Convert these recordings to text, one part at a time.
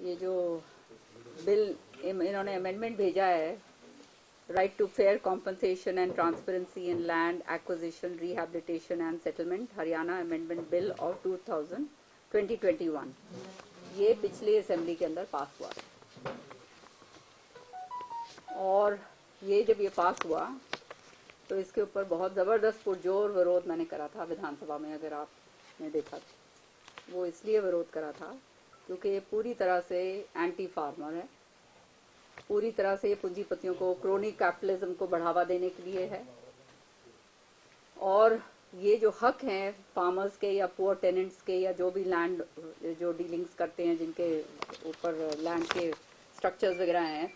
ये जो बिल इन्होंने अमेंडमेंट भेजा है, right to fair compensation and transparency in land acquisition rehabilitation and settlement Haryana amendment bill of 2021, ये पिछली असेंबली के अंदर पास हुआ और ये जब ये पास हुआ तो इसके ऊपर बहुत ज़बरदस्त पुरजोर विरोध मैंने करा था विधानसभा में। अगर आपने देखा तो वो इसलिए विरोध करा था क्योंकि ये पूरी तरह से एंटी फार्मर है, पूरी तरह से पूंजीपतियों को क्रोनी कैपिटलिज्म को बढ़ावा देने के लिए है। और ये जो हक हैं फार्मर्स के या पुअर टेनेंट्स के या जो भी लैंड जो डीलिंग्स करते हैं जिनके ऊपर लैंड के स्ट्रक्चर्स वगैरह हैं,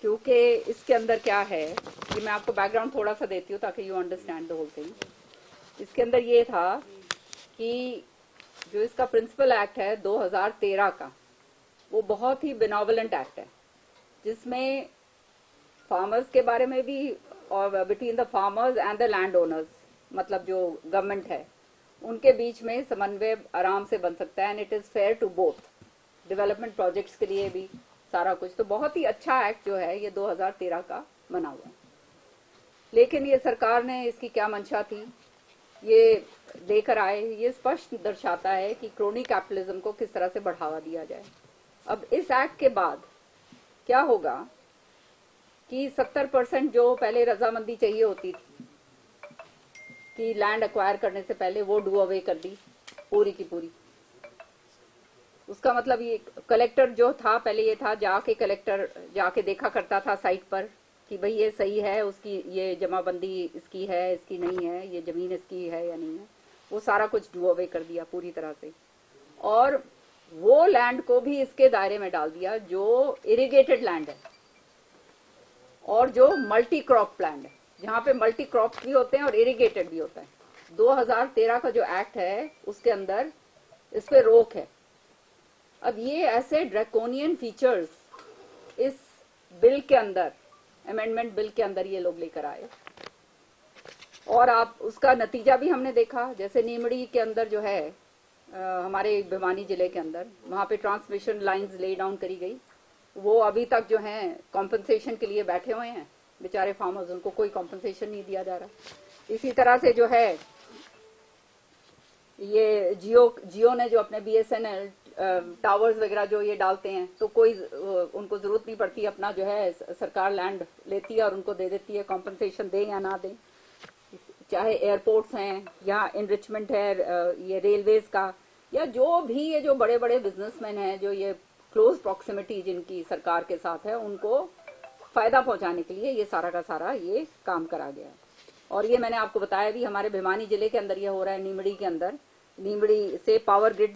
क्योंकि इसके अंदर क्या है कि मैं आपको बैकग्राउंड थोड़ा सा देती हूँ ताकि you understand the whole thing. इसके अंदर ये था कि जो इसका प्रिंसिपल एक्ट है 2013 का, वो बहुत ही बेनोवलेंट एक्ट है जिसमें फार्मर्स के बारे में भी और between the farmers and the land owners, मतलब जो गवर्नमेंट है उनके बीच में समन्वय आराम से बन सकता है and it is fair to both, development projects के लिए भी सारा कुछ। तो बहुत ही अच्छा एक्ट जो है ये 2013 का बना हुआ है। लेकिन ये सरकार ने इसकी क्या मंशा थी ये लेकर आए, ये स्पष्ट दर्शाता है कि क्रोनी कैपिटलिज्म को किस तरह से बढ़ावा दिया जाए। अब इस एक्ट के बाद क्या होगा कि 70% जो पहले रजामंदी चाहिए होती थी कि लैंड एक्वायर करने से पहले, वो डू अवे कर दी पूरी की पूरी। उसका मतलब ये कलेक्टर जो था पहले, ये था जाके कलेक्टर जाके देखा करता था साइट पर कि भाई ये सही है, उसकी ये जमाबंदी इसकी है, इसकी नहीं है, ये जमीन इसकी है या नहीं है। वो सारा कुछ डू अवे कर दिया पूरी तरह से और वो लैंड को भी इसके दायरे में डाल दिया जो इरिगेटेड लैंड है और जो मल्टी क्रॉप लैंड है, जहां पे मल्टी क्रॉप भी होते हैं और इरिगेटेड भी होता है। 2013 का जो एक्ट है उसके अंदर इस पे रोक है। अब ये ऐसे ड्रैकोनियन फीचर्स इस बिल के अंदर, अमेंडमेंट बिल के अंदर ये लोग लेकर आए और आप उसका नतीजा भी हमने देखा। जैसे नीमड़ी के अंदर जो है हमारे भिवानी जिले के अंदर, वहां पे ट्रांसमिशन लाइंस ले डाउन करी गई, वो अभी तक जो है कॉम्पनसेशन के लिए बैठे हुए हैं बेचारे फार्मर्स, उनको कोई कॉम्पनसेशन नहीं दिया जा रहा। इसी तरह से जो है ये जियो ने जो अपने BSNL टावर्स वगैरह जो ये डालते हैं, तो कोई उनको जरूरत नहीं पड़ती, अपना जो है सरकार लैंड लेती है और उनको दे देती है, कॉम्पनसेशन दे या ना दे। चाहे एयरपोर्ट्स हैं या इनरिचमेंट है ये रेलवेज का, या जो भी ये जो बड़े बड़े बिजनेसमैन हैं जो ये क्लोज प्रॉक्सिमिटी जिनकी सरकार के साथ है, उनको फायदा पहुंचाने के लिए ये सारा का सारा ये काम करा गया है। और ये मैंने आपको बताया भी, हमारे भिवानी जिले के अंदर ये हो रहा है। नीमड़ी के अंदर, नीमड़ी से पावर ग्रिड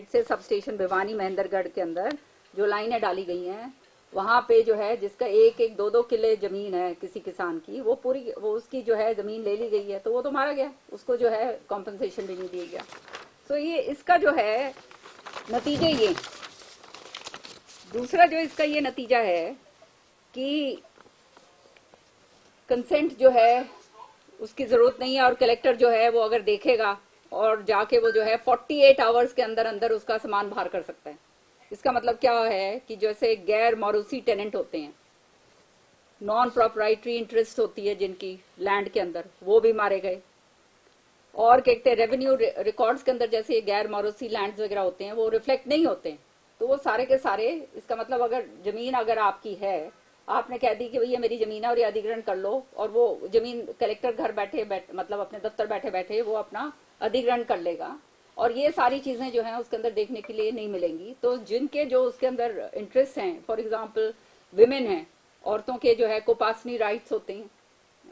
से सब स्टेशन भिवानी महेंद्रगढ़ के अंदर जो लाइनें डाली गई हैं, वहां पे जो है जिसका 1-2 किले जमीन है किसी किसान की, वो पूरी वो उसकी जो है जमीन ले ली गई है, तो वो तो मारा गया, उसको जो है कॉम्पनसेशन भी नहीं दिया गया। तो ये इसका जो है नतीजे, ये दूसरा जो इसका ये नतीजा है कि कंसेंट जो है उसकी जरूरत नहीं है और कलेक्टर जो है वो अगर देखेगा और जाके वो जो है 48 आवर्स के अंदर अंदर उसका सामान बाहर कर सकता है। इसका मतलब क्या है कि जैसे गैर मौरूसी टेनेंट होते हैं, नॉन प्रोप्राइटरी इंटरेस्ट होती है जिनकी लैंड के अंदर, वो भी मारे गए। और कहते हैं रेवेन्यू रिकॉर्ड्स के अंदर जैसे ये गैर मौरूसी लैंड्स वगैरह होते हैं वो रिफ्लेक्ट नहीं होते हैं, तो वो सारे के सारे, इसका मतलब अगर जमीन अगर आपकी है, आपने कह दी कि भैया मेरी जमीन है और ये अधिग्रहण कर लो, और वो जमीन कलेक्टर घर मतलब अपने दफ्तर बैठे बैठे वो अपना अधिग्रहण कर लेगा और ये सारी चीजें जो हैं उसके अंदर देखने के लिए नहीं मिलेंगी। तो जिनके जो उसके अंदर इंटरेस्ट हैं, फॉर एग्जांपल विमेन हैं, औरतों के जो है कोपासनी राइट्स होते हैं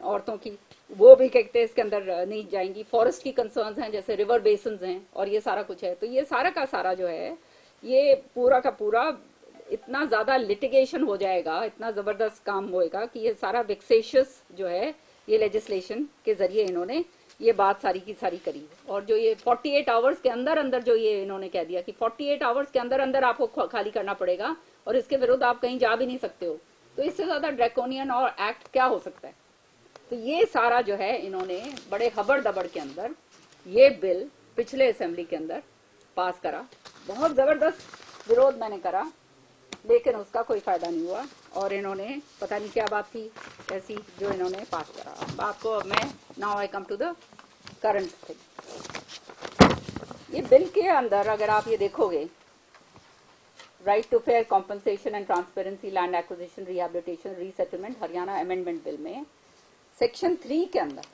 औरतों की, वो भी कहते हैं इसके अंदर नहीं जाएंगी। फॉरेस्ट की कंसर्न्स हैं जैसे रिवर बेसिन्स हैं और ये सारा कुछ है। तो ये सारा का सारा जो है ये पूरा का पूरा इतना ज्यादा लिटिगेशन हो जाएगा, इतना जबरदस्त काम होएगा कि ये सारा विक्सेशियस जो है ये लेजिस्लेशन के जरिए इन्होंने ये बात सारी की सारी करी। और जो ये 48 आवर्स के अंदर अंदर जो ये इन्होंने कह दिया कि 48 आवर्स के अंदर अंदर आपको खाली करना पड़ेगा और इसके विरुद्ध आप कहीं जा भी नहीं सकते हो, तो इससे ज्यादा ड्रैकोनियन और एक्ट क्या हो सकता है। तो ये सारा जो है इन्होंने बड़े हबड़ दबड़ के अंदर ये बिल पिछले असेंबली के अंदर पास करा बहुत जबरदस्त विरोध मैंने करा, लेकिन उसका कोई फायदा नहीं हुआ और इन्होंने पता नहीं क्या बात थी ऐसी जो इन्होंने पास करा। अब आपको मैं now I come to the current thing. ये बिल के अंदर अगर आप ये देखोगे, right to fair compensation and transparency land acquisition rehabilitation resettlement Haryana amendment bill में सेक्शन 3 के अंदर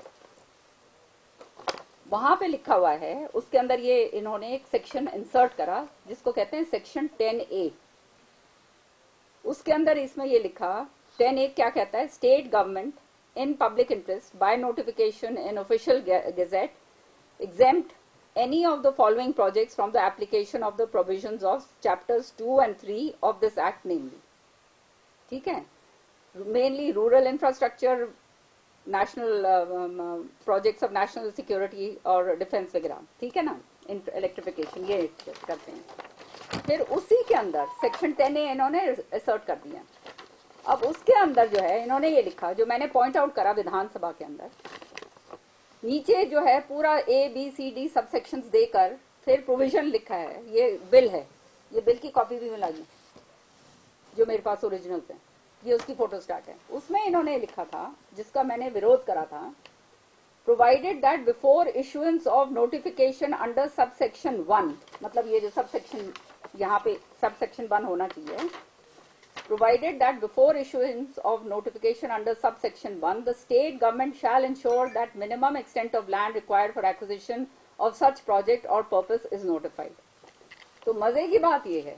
वहां पे लिखा हुआ है, उसके अंदर ये इन्होंने एक सेक्शन इंसर्ट करा जिसको कहते हैं सेक्शन 10A। उसके अंदर इसमें ये लिखा 10A क्या कहता है, state government in public interest by notification in official gazette exempt any of the following projects from the application of the provisions of chapters 2 and 3 of this act namely, ठीक है, mainly rural infrastructure, national projects of national security और defense वगैरह, ठीक है ना, electrification ये करते हैं। फिर उसी के अंदर सेक्शन 10A इन्होंने असर्ट कर दिया। अब उसके अंदर जो है इन्होंने ये लिखा, जो मैंने पॉइंट आउट करा विधानसभा के अंदर, नीचे जो है पूरा ABCD सब सेक्शंस देकर फिर प्रोविजन लिखा है। ये बिल है, ये बिल की कॉपी भी मिला जो मेरे पास ओरिजिनल्स है, ये उसकी फोटो स्टार्ट है। उसमें इन्होंने लिखा था, जिसका मैंने विरोध करा था, provided that before issuance of notification under sub section 1, मतलब ये जो सब सेक्शन यहाँ पे सब सेक्शन 1 होना चाहिए, provided that before issuance of notification under subsection 1 the state government shall ensure that minimum extent of land required for acquisition of such project or purpose is notified। तो मजे की बात यह है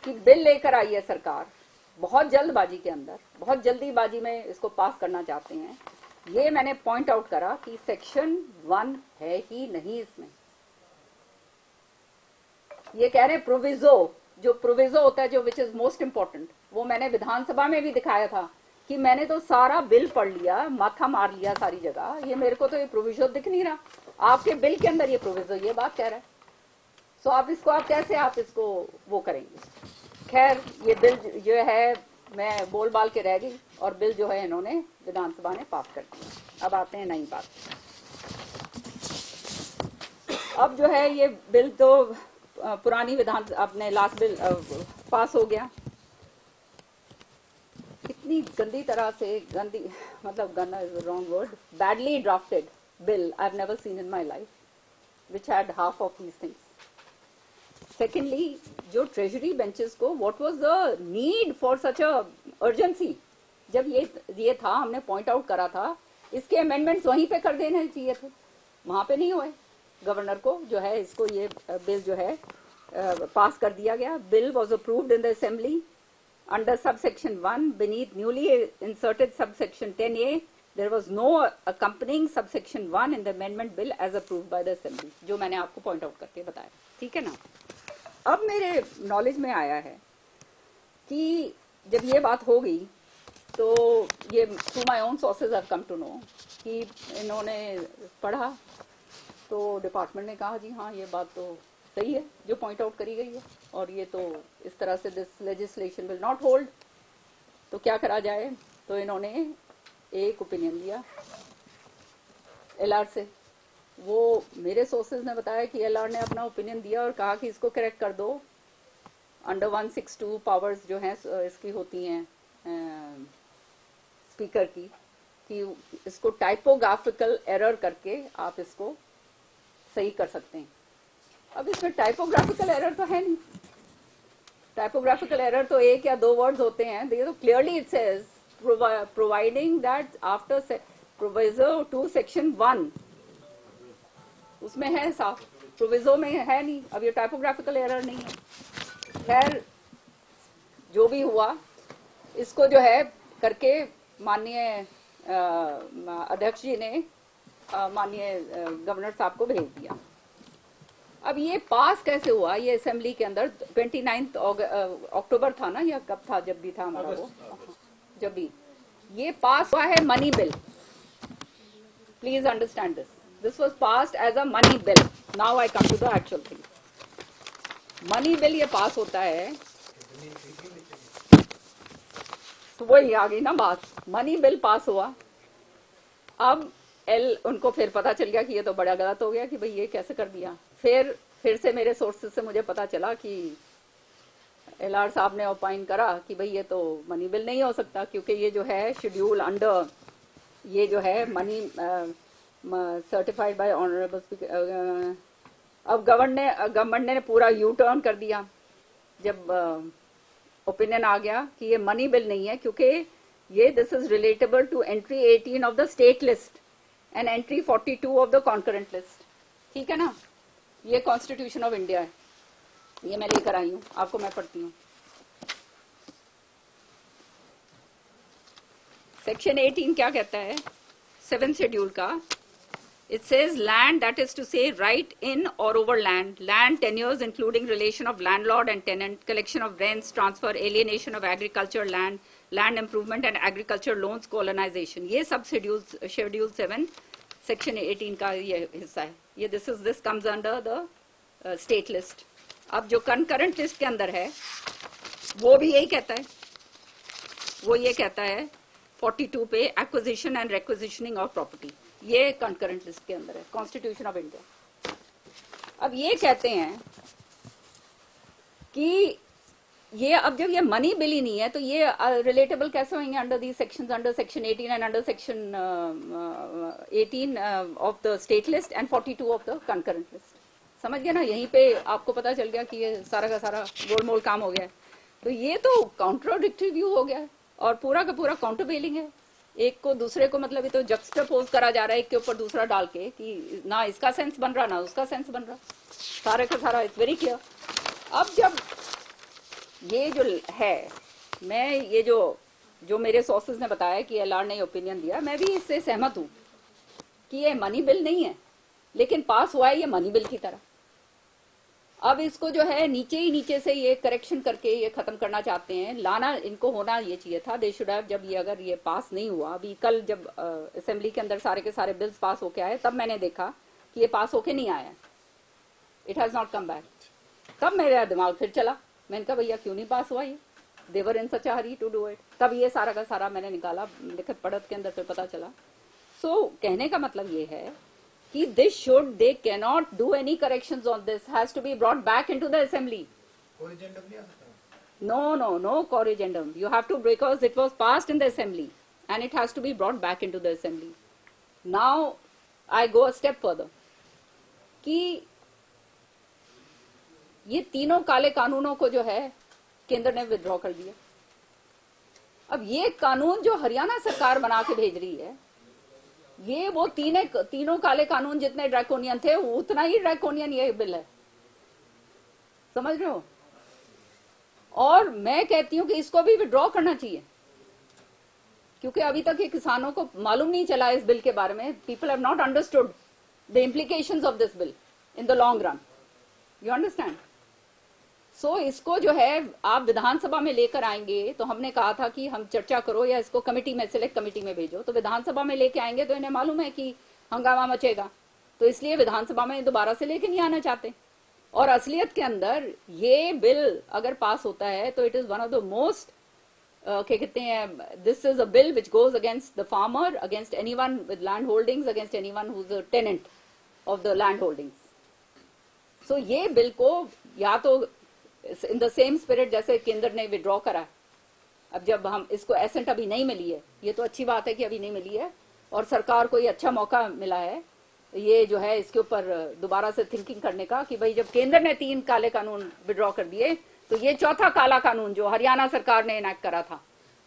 कि बिल लेकर आई है सरकार बहुत जल्दबाजी के अंदर, बहुत जल्दीबाजी में इसको पास करना चाहते हैं। ये मैंने पॉइंट आउट करा कि सेक्शन 1 है ही नहीं इसमें। ये कह रहे हैं प्रोविजो, जो प्रोविजो होता है, जो विच इज मोस्ट इंपॉर्टेंट, वो मैंने विधानसभा में भी दिखाया था कि मैंने तो सारा बिल पढ़ लिया, माथा मार लिया सारी जगह, ये मेरे को तो ये प्रोविजो दिख नहीं रहा। आपके बिल के अंदर ये प्रोविजो ये बात कह रहा है, सो आप इसको आप कैसे आप इसको वो करेंगे। खैर ये बिल जो है मैं बोल बाल के रह गई और बिल जो है इन्होंने विधानसभा ने पास कर दिया। अब आते हैं नई बात। अब जो है ये बिल तो पुरानी विधान अपने लास्ट बिल पास हो गया। इतनी गंदी तरह से, गंदी मतलब गंदा is wrong word, badly drafted bill I have never seen in my life which had half of these things. Secondly, जो ट्रेजरी बेंचेस को what was the need for such a urgency, जब ये था हमने पॉइंट आउट करा था, इसके amendments वहीं पे कर देने चाहिए थे, वहां पे नहीं हुए। गवर्नर को जो है इसको ये बिल जो है पास कर दिया गया। Bill was approved in the assembly under subsection 1 beneath newly inserted subsection 10A. There was no accompanying subsection 1 in the amendment bill as approved by the assembly, जो मैंने आपको पॉइंट आउट करके बताया, ठीक है ना। अब मेरे नॉलेज में आया है कि जब ये बात हो गई तो ये through my own sources have come to know कि इन्होंने पढ़ा तो डिपार्टमेंट ने कहा जी हाँ ये बात तो सही है जो पॉइंट आउट करी गई है, और ये तो इस तरह से this legislation will not hold, तो क्या करा जाए। तो इन्होंने एक ओपिनियन लिया एलआर से। वो मेरे सोर्सेज ने बताया कि एलआर ने अपना ओपिनियन दिया और कहा कि इसको करेक्ट कर दो। अंडर 162 पावर्स जो हैं इसकी होती हैं स्पीकर की, कि इसको टाइपोग्राफिकल एरर करके आप इसको सही कर सकते हैं। अब इसमें टाइपोग्राफिकल एरर तो है नहीं, टाइपोग्राफिकल एरर तो एक या दो वर्ड्स होते हैं। देखिए तो clearly it says providing that after proviso to section 1, उसमें है साफ, प्रोविजो में है नहीं। अब ये टाइपोग्राफिकल एरर नहीं है। खैर जो भी हुआ, इसको जो है करके माननीय अध्यक्ष जी ने माननीय गवर्नर साहब को भेज दिया। अब ये पास कैसे हुआ, ये असेंबली के अंदर 29 अक्टूबर था ना, या कब था, जब भी था हमारा वो, जब भी ये पास हुआ है money bill. Please understand this was passed as a money bill. Now I come to the actual thing. Money bill ये पास होता है तो वही आ गई ना बात, मनी बिल पास हुआ। अब उनको फिर पता चल गया कि ये तो बड़ा गलत हो गया कि भाई ये कैसे कर दिया। फिर फिर से मेरे सोर्सेज से मुझे पता चला कि LR साहब ने ओपाइन करा कि भाई ये तो मनी बिल नहीं हो सकता, क्योंकि ये जो है शेड्यूल अंडर, ये जो है money certified by honourable speaker. अब गवर्नमेंट ने पूरा यू टर्न कर दिया जब ओपिनियन आ गया कि ये मनी बिल नहीं है, क्योंकि ये this is relatable to entry 18 of the state list and entry 42 of the concurrent list. ठीक है ना, ये कॉन्स्टिट्यूशन ऑफ इंडिया है, ये मैं लेकर आई हूं, आपको मैं पढ़ती हूँ। सेक्शन 18 क्या कहता है 7th शेड्यूल का? It says land, that is to say right in or over land, land tenures including relation of landlord and tenant, collection of rents, transfer, alienation of agriculture land, land improvement and agriculture loans, colonization, ये सब schedule 7 section 18 का ये हिस्सा है। ये this comes under the state list। अब जो concurrent list के अंदर है वो भी यही कहता है, वो ये कहता है 42 पे acquisition and requisitioning of property, ये कंकरेंट लिस्ट के अंदर है, कॉन्स्टिट्यूशन ऑफ इंडिया। अब ये कहते हैं कि ये अब जब ये मनी बिल ही नहीं है तो ये रिलेटेबल कैसे होंगे under the sections, under section 18 and under section 18 of the state list and 42 of the concurrent list. समझ गए ना, यहीं पे आपको पता चल गया कि ये सारा का सारा गोलमोल काम हो गया है। तो ये तो काउंट्राडिक्टरी व्यू हो गया है और पूरा का पूरा काउंटरवेलिंग है, एक को दूसरे को मतलब ये तो जक्सटापोज करा जा रहा है एक के ऊपर दूसरा डाल के कि ना इसका सेंस बन रहा ना उसका सेंस बन रहा, सारे का सारा इट्स वेरी क्लियर। अब जब ये जो है, मैं ये जो मेरे सोर्सेज ने बताया कि LR ने ओपिनियन दिया, मैं भी इससे सहमत हूं कि ये मनी बिल नहीं है, लेकिन पास हुआ है ये मनी बिल की तरह। अब इसको जो है नीचे से ये करेक्शन करके ये खत्म करना चाहते हैं, लाना इनको होना ये चाहिए था, दे शुड हैव, जब ये अगर ये पास नहीं हुआ, अभी कल जब असेंबली के अंदर सारे के सारे बिल्स पास होके आए तब मैंने देखा कि ये पास होके नहीं आया, it has not come back. तब मेरा दिमाग फिर चला, मैंने कहा भैया क्यों नहीं पास हुआ ये, देवर इन सच हरी टू डू इट। तब ये सारा का सारा मैंने निकाला, लिखत पढ़त के अंदर फिर पता चला। सो कहने का मतलब ये है कि this should, they cannot do any corrections on this, has to be brought back into the assembly. Corrigendum नहीं आ सकता? No corrigendum, you have to, because it was passed in the assembly and it has to be brought back into the assembly. Now I go a step further कि ये तीनों काले कानूनों को जो है केंद्र ने विड्रॉ कर दिया। अब ये कानून जो हरियाणा सरकार बना के भेज रही है, ये वो तीनों काले कानून जितने ड्रैकोनियन थे उतना ही ड्रैकोनियन ये बिल है, समझ रहे हो? और मैं कहती हूं कि इसको भी विड्रॉ करना चाहिए, क्योंकि अभी तक ये किसानों को मालूम नहीं चला इस बिल के बारे में। People have not understood the implications of this bill in the long run, you understand? So इसको जो है आप विधानसभा में लेकर आएंगे, तो हमने कहा था कि हम चर्चा करो या इसको कमेटी में, सिलेक्ट कमेटी में भेजो, तो विधानसभा में लेके आएंगे तो इन्हें मालूम है कि हंगामा मचेगा, तो इसलिए विधानसभा में दोबारा से लेके नहीं आना चाहते। और असलियत के अंदर ये बिल अगर पास होता है तो it is one of the most, क्या कहते हैं, this is a bill which goes against the farmer, against anyone with land holdings, against anyone who is a tenant of the land holdings. So ये bill को या तो in the same spirit जैसे केंद्र ने विड्रॉ करा, अब जब हम इसको एसेंट अभी नहीं मिली है, ये तो अच्छी बात है कि अभी नहीं मिली है और सरकार को ये अच्छा मौका मिला है ये जो है इसके ऊपर दोबारा से थिंकिंग करने का कि भाई जब केंद्र ने 3 काले कानून विड्रॉ कर दिए तो ये चौथा काला कानून जो हरियाणा सरकार ने इनैक्ट करा था,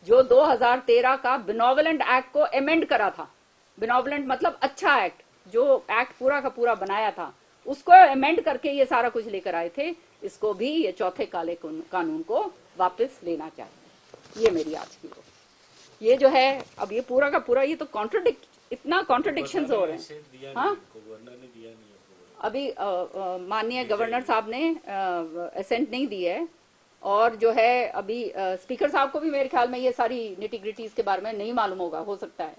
जो 2013 का बिनोवलेंट एक्ट को अमेंड करा था, बिनोवलेंट मतलब अच्छा एक्ट, जो एक्ट पूरा का पूरा बनाया था उसको अमेंड करके ये सारा कुछ लेकर आए थे, इसको भी ये चौथे काले कानून को वापस लेना चाहिए। ये मेरी आज की बात। ये जो है अब ये पूरा का पूरा ये तो इतना कॉन्ट्रडिक्शन हो रहे हैं। हाँ, अभी माननीय गवर्नर साहब ने असेंट नहीं दी है और जो है अभी स्पीकर साहब को भी मेरे ख्याल में ये सारी निटिग्रिटीज के बारे में नहीं मालूम होगा, हो सकता है,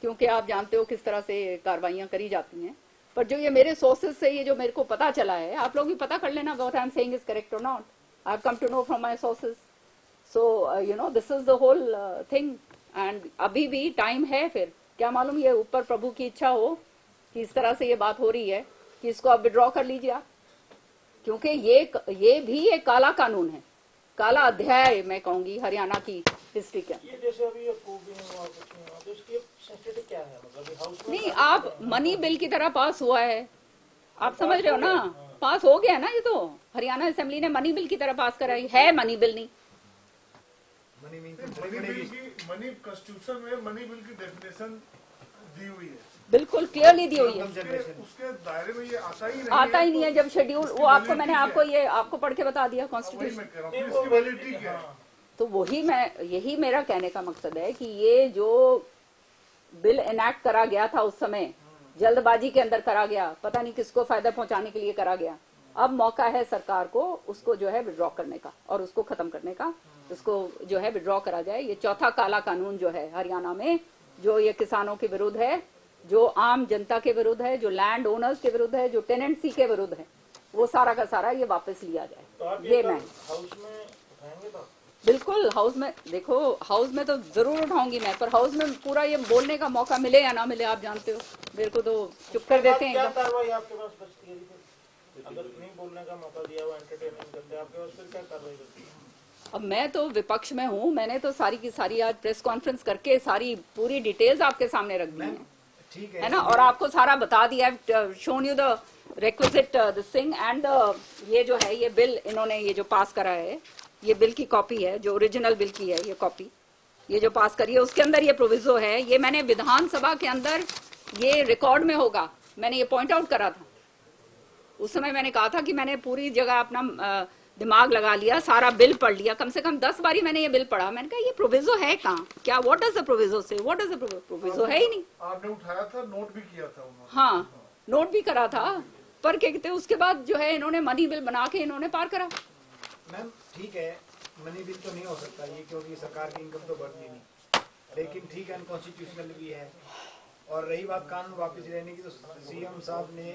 क्योंकि आप जानते हो किस तरह से कार्रवाइयां करी जाती हैं। पर जो ये मेरे सोर्सेज से ये जो मेरे को पता चला है, आप लोग भी पता कर लेना what I am saying is correct और not. I have come to know from my sources, so you know this is the whole thing. And अभी भी टाइम है, फिर क्या मालूम ये ऊपर प्रभु की इच्छा हो कि इस तरह से ये बात हो रही है कि इसको आप विड्रॉ कर लीजिए आप, क्योंकि ये भी एक काला कानून है, काला अध्याय मैं कहूंगी हरियाणा की हिस्ट्री का। ये जैसे अभी अप्रूव भी नहीं हुआ, कुछ नहीं हुआ, तो इसकी सेंसिटिव क्या है? मतलब हाउस में नहीं, आप मनी बिल की तरह पास हुआ है, आप समझ रहे हो ना, पास हो गया ना, ये तो हरियाणा असेंबली ने मनी बिल की तरह पास कराई है, मनी बिल नहीं। मनी मीन मनी कॉन्स्टिट्यूशन में मनी बिल की डेफिनेशन दी हुई है, बिल्कुल क्लियरली दी हुई है। उसके दायरे में ये आता ही नहीं आता ही नहीं है जब शेड्यूल, वो आपको मैंने आपको ये आपको पढ़ के बता दिया कॉन्स्टिट्यूशन। इसकी वैलिडिटी क्या है? तो यही मेरा कहने का मकसद है कि ये जो बिल इनैक्ट करा गया था उस समय, जल्दबाजी के अंदर करा गया, पता नहीं किसको फायदा पहुंचाने के लिए करा गया। अब मौका है सरकार को उसको जो है विड्रॉ करने का और उसको खत्म करने का, उसको जो है विड्रॉ करा जाए। ये चौथा काला कानून जो है हरियाणा में, जो ये किसानों के विरुद्ध है, जो आम जनता के विरुद्ध है, जो लैंड ओनर्स के विरुद्ध है, जो टेनेंसी के विरुद्ध है, वो सारा का सारा ये वापस लिया जाए। तो आप ये मैं हाउस में उठाएंगे तो बिल्कुल हाउस में, देखो हाउस में तो जरूर उठाऊंगी मैं, पर हाउस में पूरा ये बोलने का मौका मिले या ना मिले, आप जानते हो मेरे को तो चुप कर देते हैं क्या एकदम। कार्रवाई आपके पास बचती है? फिर अगर नहीं बोलने का मौका दिया, वो एंटरटेनमेंट करते हैं, आपके पास फिर क्या कार्रवाई करती है? अब मैं तो विपक्ष में हूँ, मैंने तो सारी की सारी आज प्रेस कॉन्फ्रेंस करके सारी पूरी डिटेल्स आपके सामने रख दी ठीक है ना, और आपको सारा बता दिया, shown you the requisite this thing and ये जो है ये बिल इन्होंने ये जो पास करा है, ये बिल की कॉपी है, जो ओरिजिनल बिल की है ये कॉपी, ये जो पास करी है उसके अंदर ये प्रोविजो है। ये मैंने विधानसभा के अंदर ये रिकॉर्ड में होगा, मैंने ये पॉइंट आउट करा था उस समय। मैंने कहा था कि मैंने पूरी जगह अपना दिमाग लगा लिया, सारा बिल पढ़ लिया, कम से कम 10 बारी मैंने ये बिल पढ़ा। मैंने कहा ये प्रोविजो है कहाँ, क्या व्हाट डज द प्रोविजो से, व्हाट डज द प्रोविजो है ही नहीं। आपने उठाया था, नोट भी किया था उन्होंने। हाँ, नोट भी करा था, पर क्या कहते हैं उसके बाद जो है इन्होंने मनी बिल बना के इन्होंने पार करा। मैम ठीक है, मनी बिल तो नहीं हो सकता ये, क्योंकि सरकार की इनकम तो बढ़ती नहीं, लेकिन ठीक है अनकॉन्स्टिट्यूशनल भी है। और रही बात कानून वापस लेने की, तो सीएम साहब ने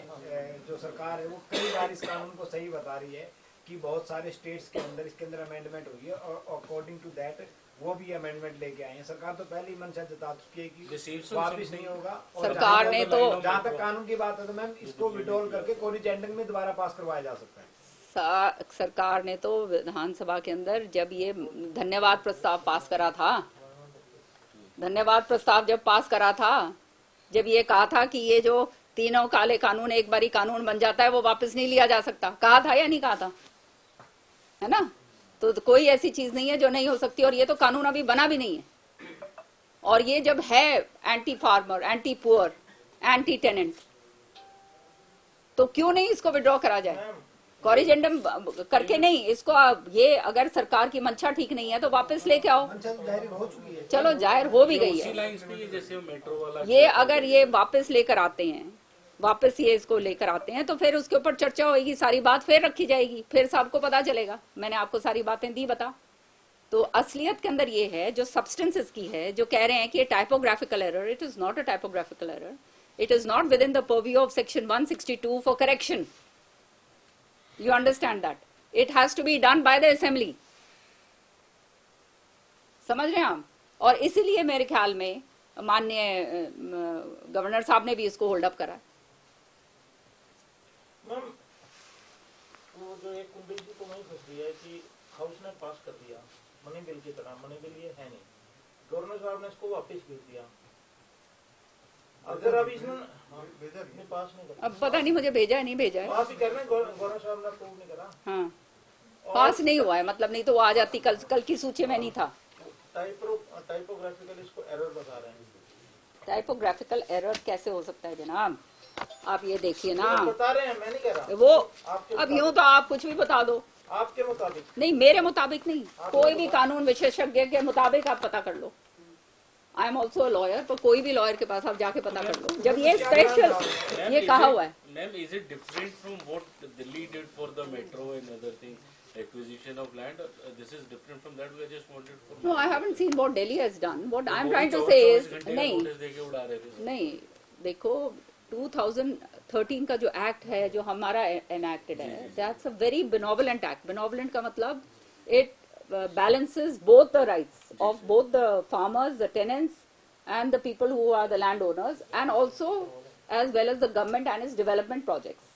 जो सरकार है वो कई बार इस कानून को सही बता रही है कि बहुत सारे स्टेट्स के अंदर इसके अंदर अमेंडमेंट हुई है, और अकॉर्डिंग टू दैट वो भी अमेंडमेंट लेके आए हैं। सरकार तो पहले ही मंशा जता चुकी है कि वापिस नहीं होगा। और सरकार ने तो जहाँ तक कानून की बात है तो मैम इसको विड्रॉल करके कोरिजेंडर में दोबारा पास करवाया जा सकता है। सरकार ने तो विधानसभा के अंदर जब ये धन्यवाद प्रस्ताव पास करा था, धन्यवाद प्रस्ताव जब पास करा था, जब ये कहा था कि ये जो तीनों काले कानून एक बारी कानून बन जाता है वो वापस नहीं लिया जा सकता, कहा था या नहीं कहा था, है ना? तो कोई ऐसी चीज नहीं है जो नहीं हो सकती, और ये तो कानून अभी बना भी नहीं है। और ये जब है anti farmer, anti poor, anti tenant, तो क्यों नहीं इसको विड्रॉ करा जाए? कॉरिजेंडम करके नहीं इसको, ये अगर सरकार की मंशा ठीक नहीं है तो वापस लेके आओ। मंशा जाहिर हो चुकी है, चलो जाहिर हो भी गई है, जैसे मेट्रो वाला ये अगर ये वापस लेकर आते हैं, वापस ये इसको लेकर आते हैं तो फिर उसके ऊपर चर्चा होगी, सारी बात फिर रखी जाएगी, फिर सबको पता चलेगा। मैंने आपको सारी बातें दी बता। तो असलियत के अंदर ये है जो सब्सटेंसेस की है, जो कह रहे हैं कि ये typographical error, it is not a typographical error, it is not with in the purview of section 162 for correction. You understand that? It has to be done by the assembly. समझ रहे हैं आप? और इसीलिए मेरे ख्याल में माननीय गवर्नर साहब ने भी इसको होल्ड अप करा। मैम वो जो एक कुंडली जी तो वही फंस गई है कि हाउस ने पास कर दिया मनी बिल की तरह, मनी बिल ये है नहीं, गवर्नर साहब ने इसको वापस भेज दिया। अगर अभी इसने पास नहीं कर, अब पता नहीं मुझे भेजा है नहीं भेजा है, पास ही करना, गवर्नर साहब ने अप्रूव नहीं करा। हाँ पास नहीं हुआ है, मतलब नहीं तो वो आ जाती, कल की सूची में नहीं था। टाइपोग्राफिकल इसको एरर बता रहे हैं। टाइपोग्राफिकल एरर कैसे हो सकता है जनाब? आप ये देखिए ना, बता रहे हैं, मैं नहीं कह रहा वो आपके अब यूं तो आप कुछ भी बता दो, आपके मुताबिक नहीं मेरे मुताबिक नहीं, कोई भी कानून विशेषज्ञ के मुताबिक आप पता कर लो। आई एम ऑल्सो लॉयर, तो कोई भी लॉयर के पास आप जाके पता कर लो। जब ये स्पेशल ये कहा हुआ है, ma'am is it different from what Delhi did for the metro and other thing, acquisition of land? This is different from that. We just wanted for no, I haven't seen what Delhi has done. What I am trying to say is नहीं देखो 2013 का जो act है, जो हमारा एनैक्टेड है, that's a very benevolent act. Benevolent का मतलब it balances both the rights of both the farmers, the tenants and the people who are the landowners, and also as well as the government and its development projects.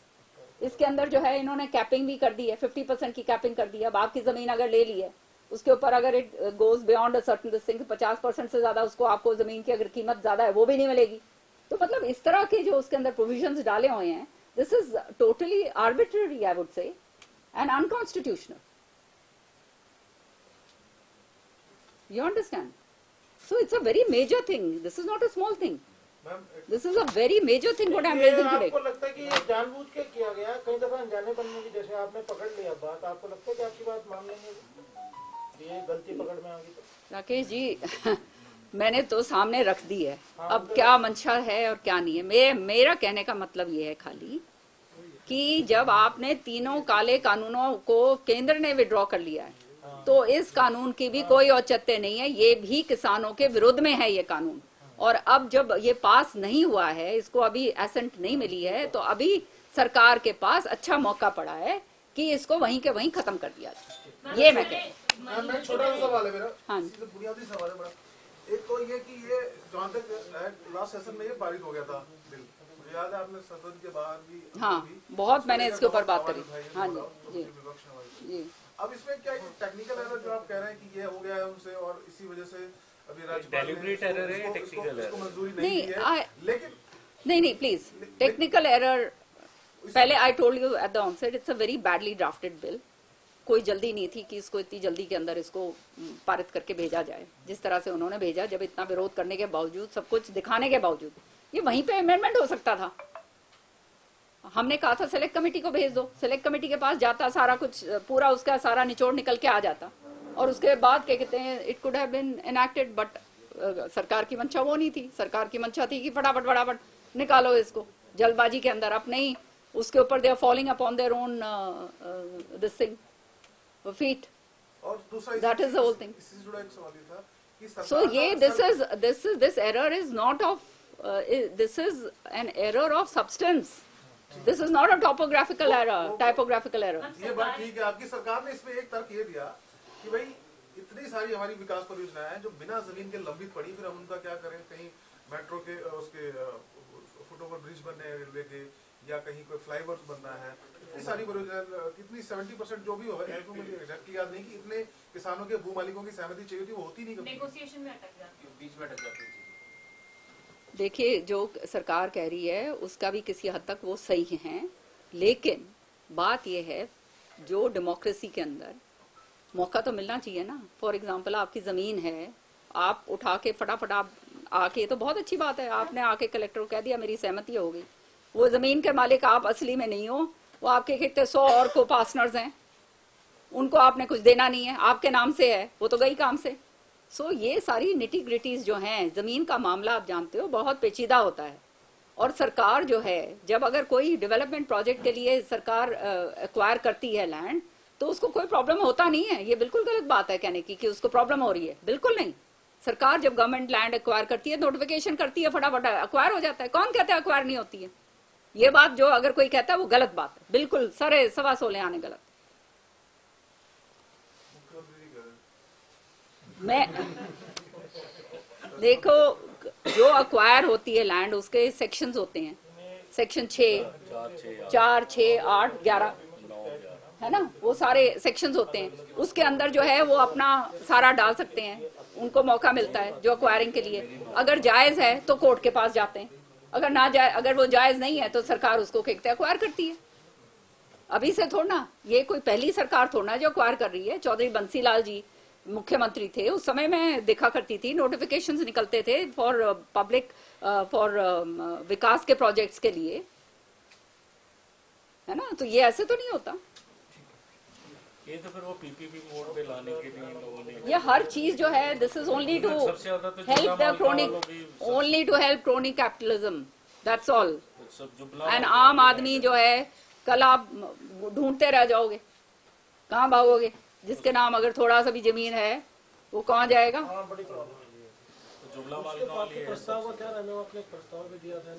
इसके अंदर जो है इन्होंने capping भी कर दी है, 50% की कैपिंग कर दी है। अब आपकी जमीन अगर ले ली है, उसके ऊपर अगर it goes beyond a certain this thing, 50% से ज्यादा उसको आपको जमीन की अगर कीमत ज्यादा है वो भी नहीं मिलेगी। तो मतलब इस तरह के जो उसके अंदर प्रोविजंस डाले हुए हैं, this is totally arbitrary I would say and unconstitutional. You understand? So it's a very major thing. This is not a small thing. This is a very major thing what I am raising today. आपको लगता है कि ये जानबूझ के किया गया? कई दफा अनजाने बनने की, जैसे आपने पकड़ लिया बात, आपको लगता है कि आपकी बात मान लेंगे? ये गलती पकड़ में आ गई तो? राकेश जी मैंने तो सामने रख दी है, अब क्या मंशा है और क्या नहीं है। मेरा कहने का मतलब ये है खाली कि जब आपने तीनों काले कानूनों को केंद्र ने विड्रॉ कर लिया है, तो इस कानून की भी कोई औचित्य नहीं है। ये भी किसानों के विरुद्ध में है ये कानून। और अब जब ये पास नहीं हुआ है, इसको अभी एसेंट नहीं मिली है, तो अभी सरकार के पास अच्छा मौका पड़ा है कि इसको वहीं के वहीं खत्म कर दिया जाए। ये मैं कहूँ। छोटा सा सवाल है मेरा, हाँ। बुनियादी सवाल है बड़ा। एक तो ये कि ये जहाँ तक लास्ट सेशन में ये पारित हो गया था बिल, मुझे याद है आपने संसद के बाहर भी, हाँ, बहुत मैंने इसके ऊपर बात करी। हाँ जी जी। अब इसमें क्या टेक्निकल एरर जो आप कह रहे हैं कि ये हो गया है उनसे, और इसी वजह से अभी राज्यपाल डेलिब्रेट एरर है, टेक्निकल एरर मंजूरी नहीं दी है, लेकिन नहीं प्लीज, टेक्निकल एरर पहले I told you at the onset, it's a very badly drafted bill. कोई जल्दी नहीं थी कि इसको इतनी जल्दी के अंदर इसको पारित करके भेजा जाए जिस तरह से उन्होंने भेजा। जब इतना विरोध करने के बावजूद, सब कुछ दिखाने के बावजूद, ये वहीं पे अमेंडमेंट हो सकता था। हमने कहा था सिलेक्ट कमेटी को भेज दो, सिलेक्ट कमेटी के पास जाता, सारा कुछ पूरा उसका सारा निचोड़ निकल के आ जाता, और उसके बाद क्या कहते हैं, it could have been enacted. But सरकार की मंशा वो नहीं थी। सरकार की मंशा थी कि फटाफट निकालो इसको जल्दबाजी के अंदर। अब नहीं, उसके ऊपर they are falling upon their own this thing feet. और दूसरा that is the whole thing. इससे जुड़ा एक सवाल ये था कि सो ये this error is not of, this is an error of substance. This is not a typographical error. ये बात ठीक है आपकी। सरकार ने इसमें एक तर्क ये दिया कि भाई इतनी सारी हमारी विकास परियोजनाएं हैं जो बिना जमीन के लंबित पड़ी, फिर हम उनका क्या करें? कहीं मेट्रो के उसके फुटओवर ब्रिज बनने हैं रेलवे के, या कहीं कोई फ्लाईओवर बनना है, इतनी सारी परियोजना, कितनी 70% जो भी हो, मुझे एग्जैक्टली याद नहीं कि इतने किसानों के भू मालिकों की सहमति चाहिए थी, वो होती नहीं, नेगोशिएशन में अटक जाती है, बीच में अटक जाती है। देखिए, जो सरकार कह रही है उसका भी किसी हद तक वो सही है, लेकिन बात यह है जो डेमोक्रेसी के अंदर मौका तो मिलना चाहिए ना। फॉर एग्जांपल आपकी जमीन है, आप उठा के फटाफट आप आके, तो बहुत अच्छी बात है, आपने आके कलेक्टर को कह दिया मेरी सहमति हो गई। वो जमीन के मालिक आप असली में नहीं हो, वो आपके कितने 100 और को पार्टनर्स हैं, उनको आपने कुछ देना नहीं है, आपके नाम से है, वो तो गई काम से। सो ये सारी निटी ग्रिटीज जो हैं, जमीन का मामला आप जानते हो बहुत पेचीदा होता है। और सरकार जो है, जब अगर कोई डेवलपमेंट प्रोजेक्ट के लिए सरकार एक्वायर करती है लैंड, तो उसको कोई प्रॉब्लम होता नहीं है। ये बिल्कुल गलत बात है कहने की कि उसको प्रॉब्लम हो रही है, बिल्कुल नहीं। सरकार जब गवर्नमेंट लैंड एक्वायर करती है, नोटिफिकेशन करती है, फटाफट एक्वायर हो जाता है। कौन कहता है एक्वायर नहीं होती है? ये बात जो अगर कोई कहता है वो गलत बात है, बिल्कुल सरे 16.25 आने गलत। मैं देखो, जो अक्वायर होती है लैंड, उसके सेक्शंस होते हैं, सेक्शन 6, 4, 6, 8, 11 है ना, वो सारे सेक्शंस होते हैं। उसके अंदर जो है वो अपना सारा डाल सकते हैं, उनको मौका मिलता है जो अक्वायरिंग के लिए। अगर जायज है तो कोर्ट के पास जाते हैं, अगर ना जाए, अगर वो जायज नहीं है तो सरकार उसको कहते अक्वायर करती है। अभी से थोड़ा, ये कोई पहली सरकार थोड़ा जो अक्वायर कर रही है। चौधरी बंसीलाल जी मुख्यमंत्री थे, उस समय मैं देखा करती थी, नोटिफिकेशंस निकलते थे फॉर पब्लिक, फॉर विकास के प्रोजेक्ट्स के लिए, है ना। तो ये ऐसे तो नहीं होता। ये तो फिर वो पीपीपी मोड पे लाने के लिए लोगों ने, ये हर चीज जो है, this is only to help the chronic, only to help chronic capitalism, that's all. And आम आदमी जो है, कल आप ढूंढते रह जाओगे, कहाँ भागोगे? जिसके नाम अगर थोड़ा सा भी जमीन है वो कहाँ जाएगा? प्रस्ताव का क्या रहने वाला? आपने प्रस्ताव भी दिया था।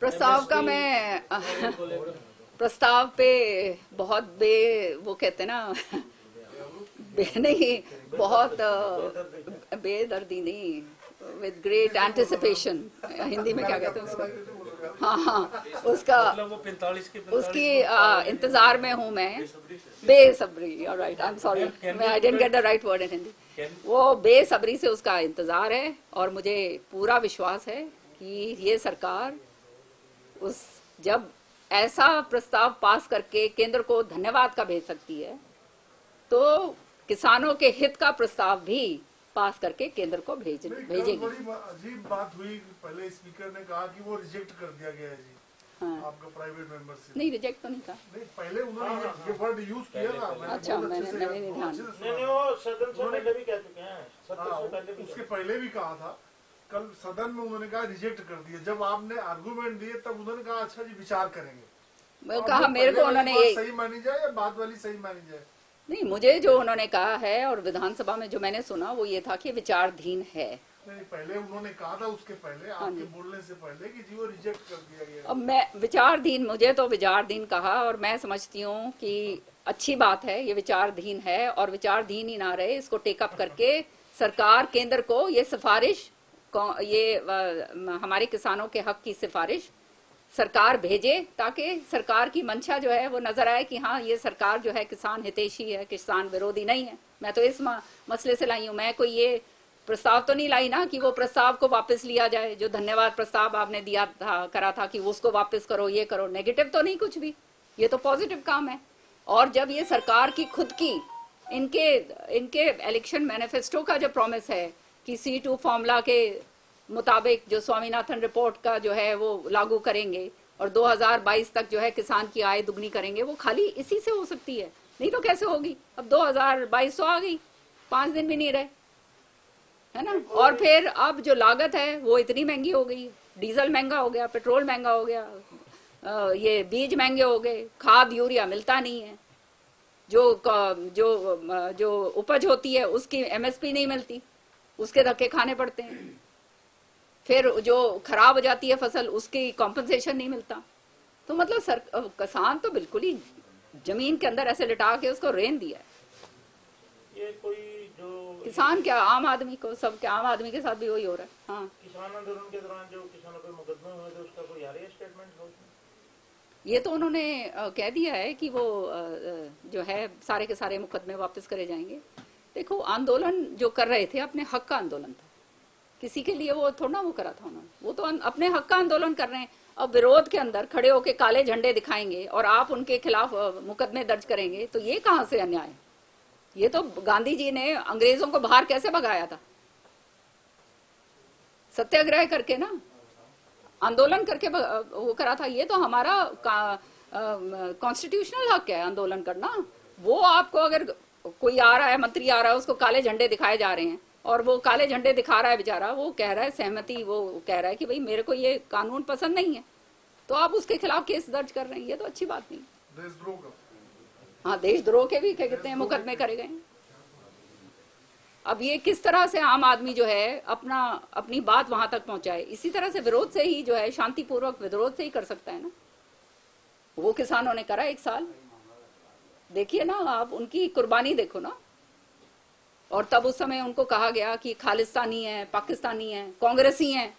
प्रस्ताव का मैं प्रस्ताव पे बहुत वो कहते हैं ना नहीं, बहुत बेदर्दी नहीं, विद ग्रेट एंटिसिपेशन, हिंदी में क्या कहते हैं उसको, हाँ उसका मतलब वो 45 के 45 उसकी इंतजार में हूँ मैं, बेसब्री। Right, I am sorry, I didn't get the right word in Hindi. वो बेसब्री से उसका इंतजार है और मुझे पूरा विश्वास है कि ये सरकार जब ऐसा प्रस्ताव पास करके केंद्र को धन्यवाद का भेज सकती है, तो किसानों के हित का प्रस्ताव भी पास करके केंद्र को भेजेगी। बड़ी अजीब बात हुई, पहले स्पीकर ने कहा कि वो रिजेक्ट कर दिया गया है जी। हाँ। आपका प्राइवेट मेंबरशिप नहीं, रिजेक्ट तो नहीं कहा। नहीं, पहले उन्होंने ये वर्ड यूज किया था। अच्छा, मैंने नहीं ध्यान। नहीं, वो सदन से पहले भी कह चुके हैं, सत्र से पहले भी उसके पहले भी कहा था। कल सदन में उन्होंने कहा रिजेक्ट कर दिया। जब आपने आर्गूमेंट दिए तब उन्होंने कहा अच्छा जी विचार करेंगे। मैं कहा मेरे को उन्होंने ये सही मानी जाए या बात वाली सही मानी जाए? नहीं, मुझे जो उन्होंने कहा है और विधानसभा में जो मैंने सुना वो ये था कि विचाराधीन है। नहीं, पहले उन्होंने कहा था, उसके पहले आपके बोलने से पहले कि जी वो रिजेक्ट कर दिया गया। अब मैं विचाराधीन, मुझे तो विचाराधीन कहा और मैं समझती हूँ कि अच्छी बात है, ये विचाराधीन है और विचाराधीन ही ना रहे, इसको टेकअप करके सरकार केंद्र को ये सिफारिश, ये हमारे किसानों के हक की सिफारिश सरकार भेजे, ताकि सरकार की मंशा जो है वो नजर आए कि हाँ ये सरकार जो है किसान हितैषी है, किसान विरोधी नहीं है। मैं तो इस मसले से लाई हूँ, मैं कोई ये प्रस्ताव तो नहीं लाई ना कि वो प्रस्ताव को वापस लिया जाए, जो धन्यवाद प्रस्ताव आपने दिया था, करा था कि उसको वापस करो, ये करो। नेगेटिव तो नहीं कुछ भी, ये तो पॉजिटिव काम है। और जब ये सरकार की खुद की इनके इलेक्शन मैनिफेस्टो का जो प्रॉमिस है कि C2 फॉर्मूला के मुताबिक जो स्वामीनाथन रिपोर्ट का जो है वो लागू करेंगे और 2022 तक जो है किसान की आय दुगनी करेंगे, वो खाली इसी से हो सकती है, नहीं तो कैसे होगी। अब 2022 तो आ गई, 5 दिन भी नहीं रहे, है ना। और फिर अब जो लागत है वो इतनी महंगी हो गई, डीजल महंगा हो गया, पेट्रोल महंगा हो गया, ये बीज महंगे हो गए, खाद यूरिया मिलता नहीं है, जो उपज होती है उसकी MSP नहीं मिलती, उसके धक्के खाने पड़ते हैं। फिर जो खराब हो जाती है फसल उसकी कॉम्पनसेशन नहीं मिलता। तो मतलब किसान तो बिल्कुल ही जमीन के अंदर ऐसे लिटा के उसको रेन दिया है। ये कोई जो किसान क्या, आम आदमी को, सब क्या, आम आदमी के साथ भी वही हो रहा है। हाँ, किसान आंदोलन के दौरान जो किसानों पे मुकदमे हुए थे उसका कोई आ रही है स्टेटमेंट? ये तो उन्होंने कह दिया है कि वो जो है सारे के सारे मुकदमे वापस करे जाएंगे। देखो, आंदोलन जो कर रहे थे अपने हक का आंदोलन था, किसी के लिए वो थोड़ा वो करा था उन्होंने, वो तो अपने हक का आंदोलन कर रहे हैं। अब विरोध के अंदर खड़े होके काले झंडे दिखाएंगे और आप उनके खिलाफ मुकदमे दर्ज करेंगे, तो ये कहाँ से अन्याय है। ये तो गांधी जी ने अंग्रेजों को बाहर कैसे भगाया था, सत्याग्रह करके ना, आंदोलन करके वो करा था। ये तो हमारा कॉन्स्टिट्यूशनल हक है आंदोलन करना। वो आपको अगर कोई आ रहा है, मंत्री आ रहा है, उसको काले झंडे दिखाए जा रहे हैं और वो काले झंडे दिखा रहा है बेचारा, वो कह रहा है सहमति, वो कह रहा है कि भाई मेरे को ये कानून पसंद नहीं है, तो आप उसके खिलाफ केस दर्ज कर रहे हैं, ये तो अच्छी बात नहीं। देशद्रोह का, हाँ, देशद्रोह के भी क्या कहते हैं मुकदमे करे गए। अब ये किस तरह से आम आदमी जो है अपनी बात वहां तक पहुंचाए, इसी तरह से विरोध से ही जो है, शांतिपूर्वक विरोध से ही कर सकता है ना। वो किसानों ने करा 1 साल, देखिए ना आप, उनकी कुर्बानी देखो ना। और तब उस समय उनको कहा गया कि खालिस्तानी है, पाकिस्तानी है, कांग्रेसी हैं,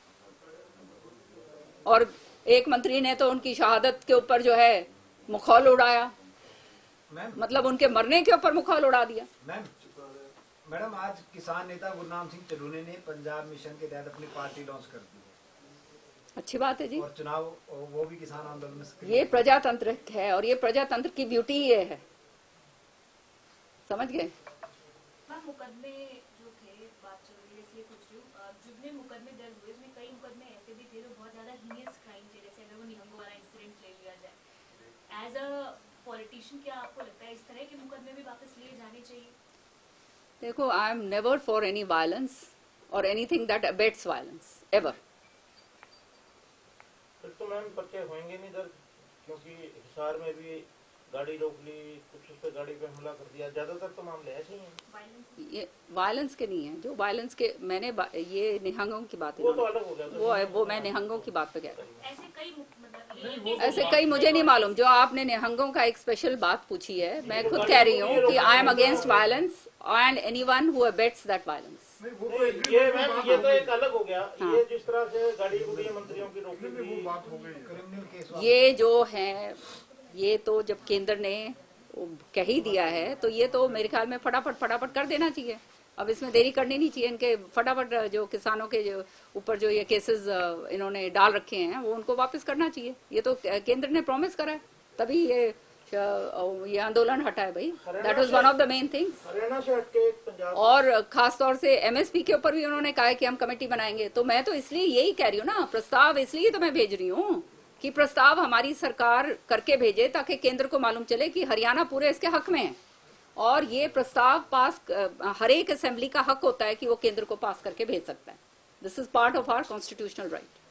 और एक मंत्री ने तो उनकी शहादत के ऊपर जो है मुखौल उड़ाया, मतलब उनके मरने के ऊपर मुखौल उड़ा दिया। मैडम, आज किसान नेता गुरनाम सिंह चलूने ने पंजाब मिशन के तहत अपनी पार्टी लॉन्च कर दी है। अच्छी बात है जी, और चुनाव वो भी किसान आंदोलन में। ये प्रजातंत्र है और ये प्रजातंत्र की ब्यूटी ही ये है, समझ गए। मुकदमे जो थे, बात चल रही है इसलिए पूछ रही हूँ, जितने मुकदमे दर्ज हुए उसमें कई मुकदमे ऐसे भी थे जो बहुत ज्यादा हीनियस क्राइम थे, जैसे अगर वो निहंगो वाला इंसिडेंट ले लिया जाए। एज अ पॉलिटिशियन क्या आपको लगता है इस तरह के मुकदमे भी वापस लिए जाने चाहिए? देखो, I am never for any violence और anything that abets violence ever. फिर तो मैम पर्चे होंगे नहीं दर्ज, क्योंकि हिसार में भी गाड़ी रोक ली, कुछ उस पे गाड़ी पे हमला कर दिया, ज्यादातर तो मामले ऐसे ही हैं। ये वायलेंस के नहीं है, जो वायलेंस के मैंने ये निहंगों की बात है, वो तो अलग हो गया, वो मैं निहंगों की बात पे कह रहा हूँ। ऐसे कई मुझे नहीं मालूम, जो आपने निहंगों का एक स्पेशल बात पूछी है, मैं खुद कह रही हूँ कि I am against violence and anyone who abets that violence. नहीं, वो तो नहीं, agreement ये में मैम बात ये हो तो गई। एक अलग हो गया। हाँ। ये जिस तरह से गाड़ी गुड़ी मंत्रियों की रोकी नहीं, वो थी, बात हो गई है। क्रिमिनल केस ये जो है, ये तो जब केंद्र ने कह ही दिया है तो ये तो मेरे ख्याल में फटाफट कर देना चाहिए। अब इसमें देरी करनी नहीं चाहिए। इनके फटाफट जो किसानों के जो ऊपर जो ये केसेस इन्होंने डाल रखे हैं वो उनको वापस करना चाहिए। ये तो केंद्र ने प्रॉमिस करा है, तभी ये आंदोलन हटा है भाई। That was one of the main things. Haryana से हटके पंजाब और खास तौर से एमएसपी के ऊपर भी उन्होंने कहा है कि हम कमेटी बनाएंगे। तो मैं तो इसलिए यही कह रही हूँ ना, प्रस्ताव इसलिए तो मैं भेज रही हूँ कि प्रस्ताव हमारी सरकार करके भेजे ताकि केंद्र को मालूम चले कि हरियाणा पूरे इसके हक में है। और ये प्रस्ताव पास हर एक असेंबली का हक होता है कि वो केंद्र को पास करके भेज सकता है। This is part of our constitutional right.